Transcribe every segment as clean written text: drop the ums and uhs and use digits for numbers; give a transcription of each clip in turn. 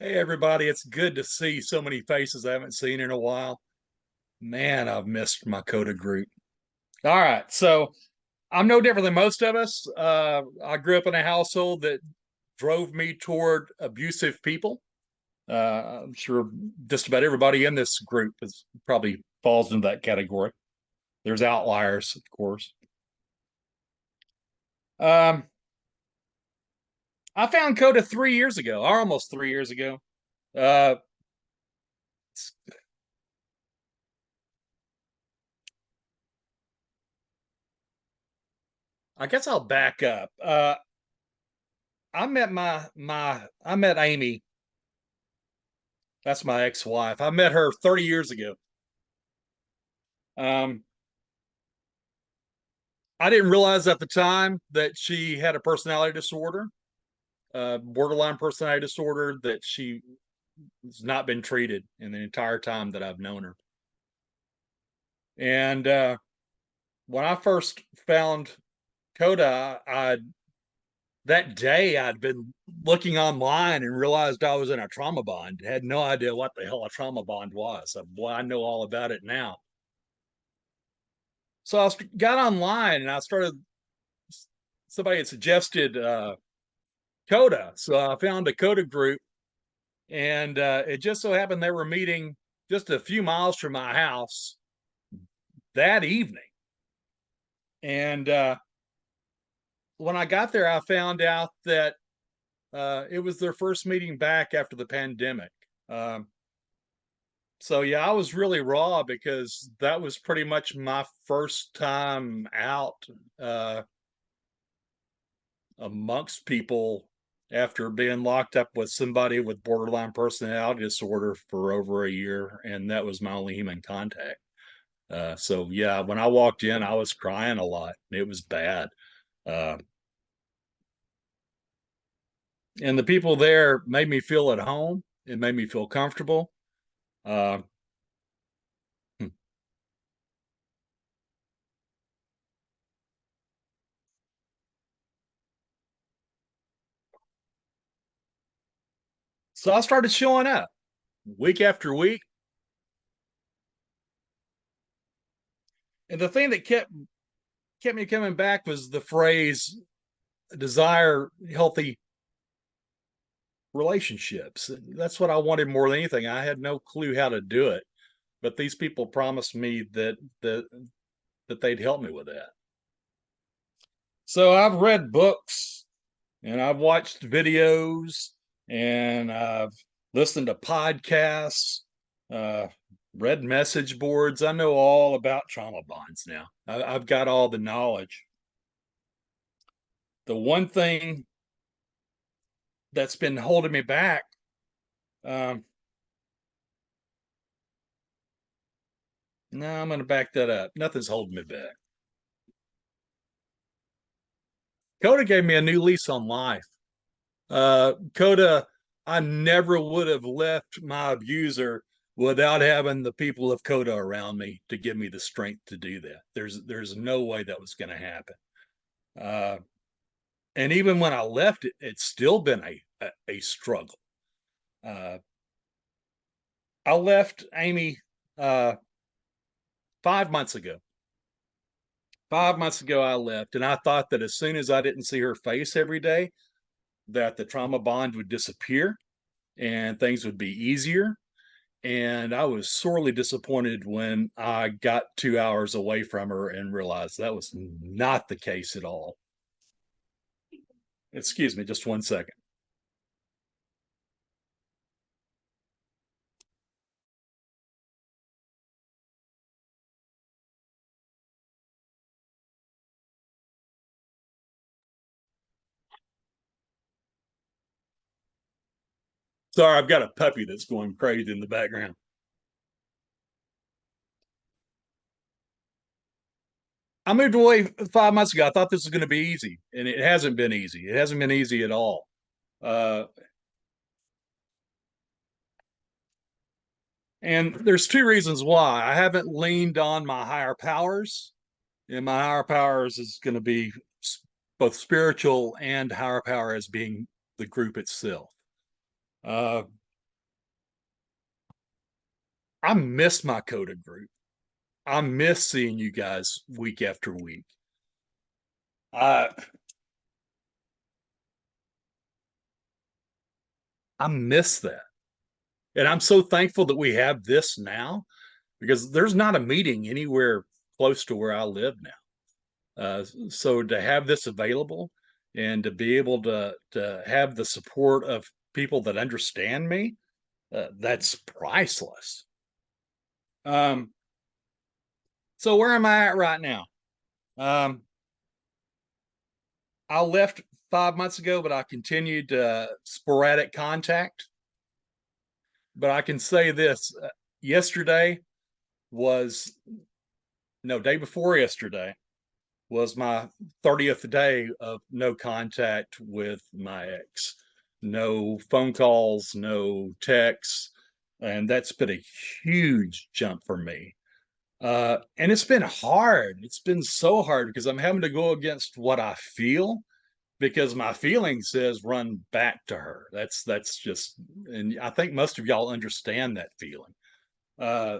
Hey everybody, it's good to see so many faces I haven't seen in a while. Man, I've missed my CoDA group. All right, so I'm no different than most of us. I grew up in a household that drove me toward abusive people. I'm sure just about everybody in this group is probably falls into that category. There's outliers, of course. Um, I found CoDA 3 years ago, or almost 3 years ago. Uh, I guess I'll back up. I met Amy. That's my ex-wife. I met her 30 years ago. Um, I didn't realize at the time that she had a personality disorder, borderline personality disorder, that she has not been treated in the entire time that I've known her. And when I first found CoDA, that day I'd been looking online and realized I was in a trauma bond. Had no idea what the hell a trauma bond was. Boy, I know all about it now. So I got online and I started. Somebody had suggested CoDA, so I found a CoDA group, and it just so happened they were meeting just a few miles from my house that evening. And when I got there, I found out that it was their first meeting back after the pandemic. Um, so yeah, I was really raw because that was pretty much my first time out uh, amongst people after being locked up with somebody with borderline personality disorder for over a year, and that was my only human contact. So yeah, when I walked in, I was crying a lot. It was bad. Uh, and the people there made me feel at home. It made me feel comfortable. Uh, so I started showing up week after week. And the thing that kept me coming back was the phrase desire healthy relationships. That's what I wanted more than anything. I had no clue how to do it, but these people promised me that they'd help me with that. So I've read books and I've watched videos and I've listened to podcasts, uh, read message boards. I know all about trauma bonds now. I've got all the knowledge. The one thing that's been holding me back, um, no, I'm going to back that up. Nothing's holding me back. CoDA gave me a new lease on life. CoDA, I never would have left my abuser without having the people of CoDA around me to give me the strength to do that. There's no way that was going to happen. Uh, and even when I left it, it's still been a struggle. Uh, I left Amy 5 months ago. 5 months ago, I left, and I thought that as soon as I didn't see her face every day, that the trauma bond would disappear and things would be easier. And I was sorely disappointed when I got 2 hours away from her and realized that was not the case at all. Excuse me, just 1 second. Sorry, I've got a puppy that's going crazy in the background. I moved away 5 months ago. I thought this was going to be easy, and it hasn't been easy. It hasn't been easy at all. Uh, and there's two reasons why. I haven't leaned on my higher powers, and my higher powers is going to be both spiritual and higher power as being the group itself. Uh, I miss my CoDA group. I miss seeing you guys week after week. I I miss that. And I'm so thankful that we have this now because there's not a meeting anywhere close to where I live now. So to have this available and to be able to have the support of people that understand me, that's priceless. Um, so where am I at right now? Um, I left 5 months ago, but I continued sporadic contact. But I can say this: yesterday was no day before yesterday was my 30th day of no contact with my ex. No phone calls, no texts. And that's been a huge jump for me. And it's been hard. It's been so hard because I'm having to go against what I feel because my feeling says run back to her. That's just, and I think most of y'all understand that feeling. Uh,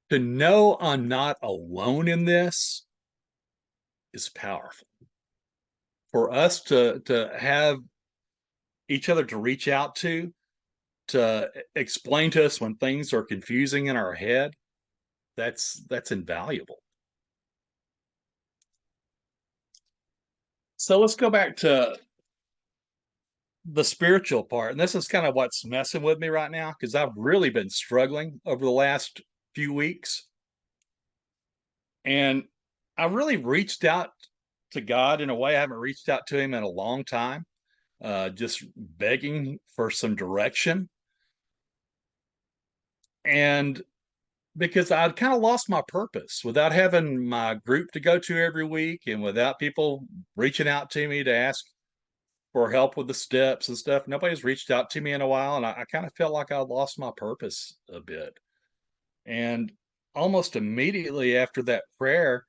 to know I'm not alone in this is powerful. For us to have each other to reach out to explain to us when things are confusing in our head, that's invaluable. So let's go back to the spiritual part. And this is kind of what's messing with me right now because I've really been struggling over the last few weeks. And I really reached out to God in a way I haven't reached out to him in a long time, just begging for some direction. And because I'd kind of lost my purpose without having my group to go to every week and without people reaching out to me to ask for help with the steps and stuff. Nobody's reached out to me in a while. And I kind of felt like I lost my purpose a bit. And almost immediately after that prayer,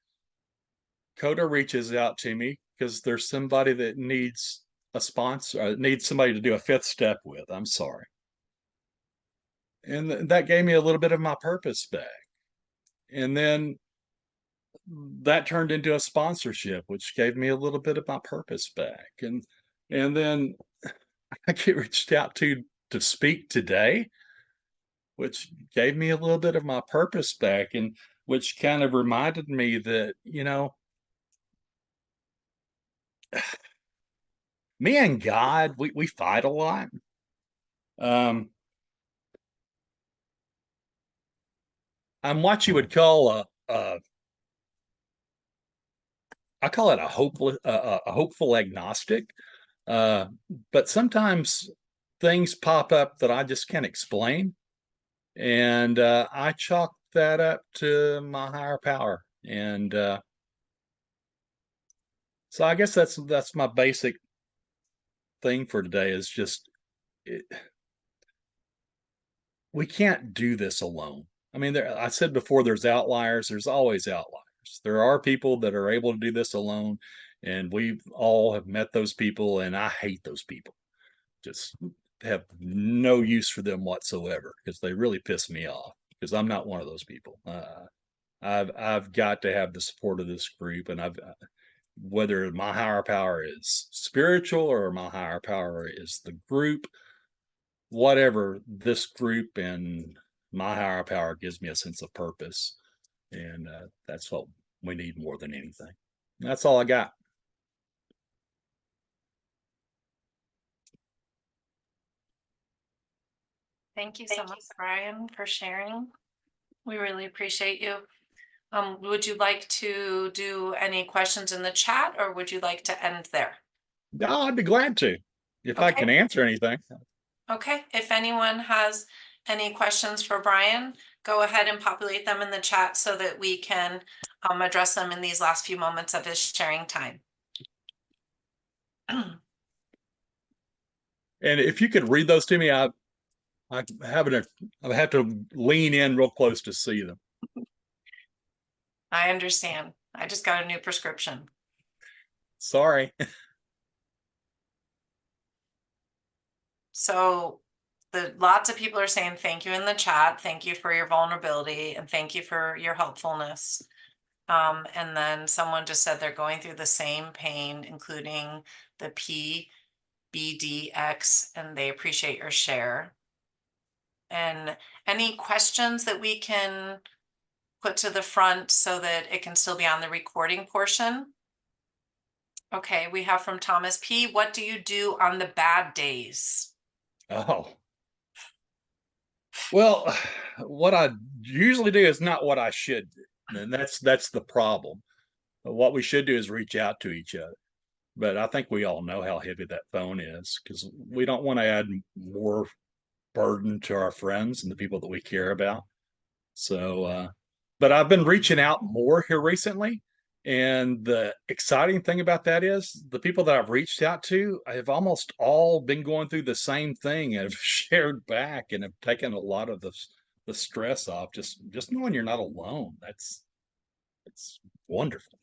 CoDA reaches out to me because there's somebody that needs a sponsor, needs somebody to do a fifth step with. I'm sorry. And that gave me a little bit of my purpose back. And then that turned into a sponsorship, which gave me a little bit of my purpose back. And then I get reached out to speak today, which gave me a little bit of my purpose back, and which kind of reminded me that, me and God, we fight a lot. Um, I'm what you would call I call it a hopeful agnostic. Uh, but sometimes things pop up that I just can't explain, and I chalk that up to my higher power. And so I guess that's my basic thing for today is just it, we can't do this alone. I mean, I said before, there's outliers. There's always outliers. There are people that are able to do this alone, and we all have met those people, and I hate those people. Just have no use for them whatsoever because they really piss me off because I'm not one of those people. I've got to have the support of this group, and I've whether my higher power is spiritual or my higher power is the group, whatever, this group and my higher power gives me a sense of purpose, and that's what we need more than anything. That's all I got. Thank you so much, Bryan, for sharing. We really appreciate you. Would you like to do any questions in the chat or would you like to end there? No, I'd be glad to if I Okay. can answer anything. Okay. If anyone has any questions for Bryan, go ahead and populate them in the chat so that we can address them in these last few moments of his sharing time. And if you could read those to me, I have to lean in real close to see them. I understand. I just got a new prescription. Sorry. So lots of people are saying thank you in the chat. Thank you for your vulnerability and thank you for your helpfulness. And then someone just said they're going through the same pain, including the PBDX, and they appreciate your share. And any questions that we can put to the front so that it can still be on the recording portion? Okay, we have from Thomas P. What do you do on the bad days? Oh. Well, what I usually do is not what I should do. And that's the problem. What we should do is reach out to each other. But I think we all know how heavy that phone is because we don't want to add more burden to our friends and the people that we care about. So, but I've been reaching out more here recently. And the exciting thing about that is the people that I've reached out to have almost all been going through the same thing and have shared back and have taken a lot of the stress off. Just knowing you're not alone. It's wonderful.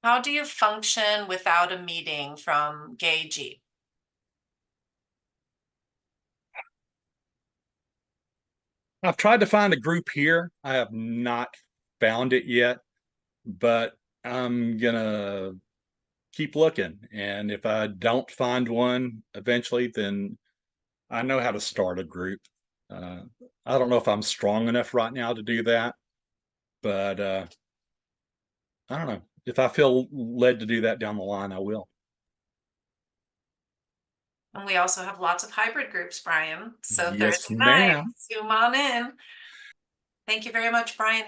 How do you function without a meeting from Gay G? I've tried to find a group here. I have not found it yet, but I'm gonna keep looking. And if I don't find one eventually, then I know how to start a group. Uh, I don't know if I'm strong enough right now to do that, but I don't know. If I feel led to do that down the line, I will. And we also have lots of hybrid groups, Bryan. So Yes, Thursday night, ma'am. Zoom on in. Thank you very much, Bryan.